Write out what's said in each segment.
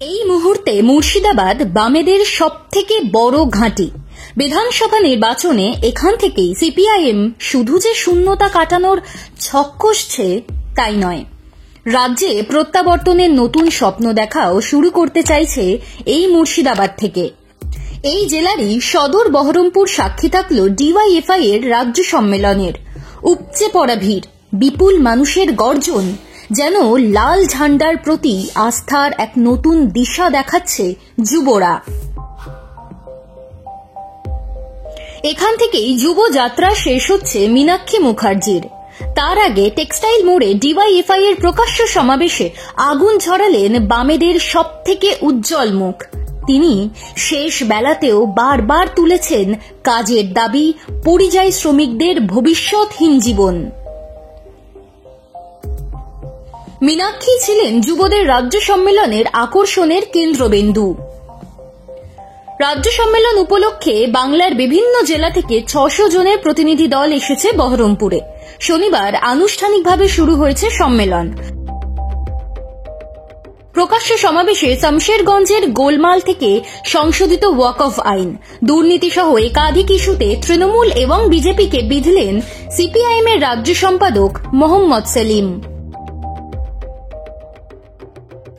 এই মুহূর্তে মুর্শিদাবাদ বামেদের সবথেকে বড় ঘাঁটি। বিধানসভা নির্বাচনে এখান থেকেই সিপিআইএম শুধু যে শূন্যতা কাটানোর ছক কষছে তাই নয়, রাজ্যে প্রত্যাবর্তনের নতুন স্বপ্ন দেখাও শুরু করতে চাইছে এই মুর্শিদাবাদ থেকে। এই জেলারই সদর বহরমপুর সাক্ষী থাকল ডিওয়াইএফআই এর রাজ্য সম্মেলনের। উপচে পড়া ভিড়, বিপুল মানুষের গর্জন, যেন লাল ঝান্ডার প্রতি আস্থার এক নতুন দিশা দেখাচ্ছে যুবরা। এখান থেকেই যুব যাত্রা শেষ হচ্ছে মীনাক্ষী মুখার্জির। তার আগে টেক্সটাইল মোড়ে ডিওয়াইএফআই এর প্রকাশ্য সমাবেশে আগুন ঝরালেন বামেদের সবথেকে উজ্জ্বল মুখ। তিনি শেষ বেলাতেও বারবার তুলেছেন কাজের দাবি, পরিযায়ী শ্রমিকদের ভবিষ্যৎহীন জীবন। মীনাক্ষী ছিলেন যুবদের রাজ্য সম্মেলনের আকর্ষণের কেন্দ্রবিন্দু। রাজ্য সম্মেলন উপলক্ষে বাংলার বিভিন্ন জেলা থেকে 600 জনের প্রতিনিধি দল এসেছে বহরমপুরে। শনিবার আনুষ্ঠানিকভাবে শুরু হয়েছে সম্মেলন। প্রকাশ্য সমাবেশে শমশেরগঞ্জের গোলমাল থেকে সংশোধিত ওয়াক অফ আইন, দুর্নীতি সহ একাধিক ইস্যুতে তৃণমূল এবং বিজেপিকে বিঁধলেন সিপিআইএম এর রাজ্য সম্পাদক মোহাম্মদ সেলিম।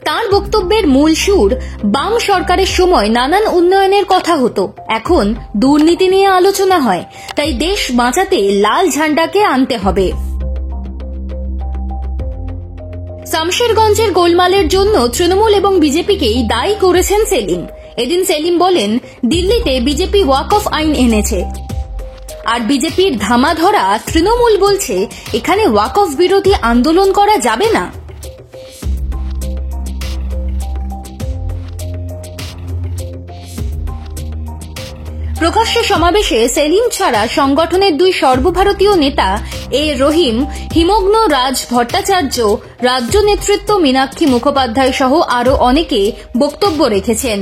তার বক্তব্যের মূল সুর, বাম সরকারের সময় নানান উন্নয়নের কথা হতো, এখন দুর্নীতি নিয়ে আলোচনা হয়, তাই দেশ বাঁচাতে লাল ঝান্ডাকে আনতে হবে। শমশেরগঞ্জের গোলমালের জন্য তৃণমূল এবং বিজেপিকেই দায়ী করেছেন সেলিম। এদিন সেলিম বলেন, দিল্লিতে বিজেপি ওয়াক অফ আইন এনেছে, আর বিজেপির ধামা ধরা তৃণমূল বলছে এখানে ওয়াক অফ বিরোধী আন্দোলন করা যাবে না। প্রকাশ্য সমাবেশে সেলিম ছাড়া সংগঠনের দুই সর্বভারতীয় নেতা এ রহিম, হিমগ্ন রাজ ভট্টাচার্য, রাজ্য নেতৃত্ব মীনাক্ষী মুখোপাধ্যায় সহ আরো অনেকে বক্তব্য রেখেছেন।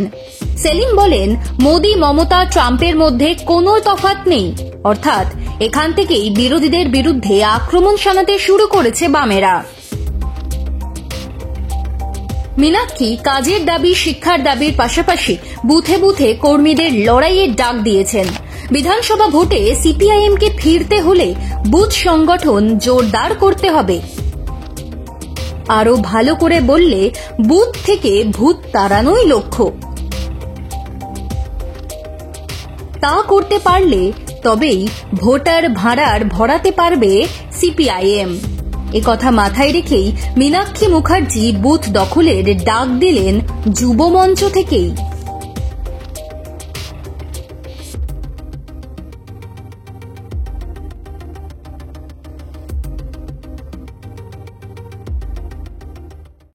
সেলিম বলেন, মোদি, মমতা, ট্রাম্পের মধ্যে কোনো তফাৎ নেই, অর্থাৎ এখান থেকেই বিরোধীদের বিরুদ্ধে আক্রমণ শানাতে শুরু করেছে বামেরা। মীনাক্ষী কাজের দাবি, শিক্ষার দাবির পাশাপাশি বুথে বুথে কর্মীদের লড়াইয়ের ডাক দিয়েছেন। বিধানসভা ভোটে সিপিআইএমকে ফিরতে হলে বুথ সংগঠন জোরদার করতে হবে। আরো ভালো করে বললে, বুথ থেকে ভূত তাড়ানোই লক্ষ্য। তা করতে পারলে তবেই ভোটার ভাড়ার ভরাতে পারবে সিপিআইএম। একথা মাথায় রেখেই মীনাক্ষী মুখার্জি বুথ দখলের ডাক দিলেন যুব মঞ্চ থেকেই।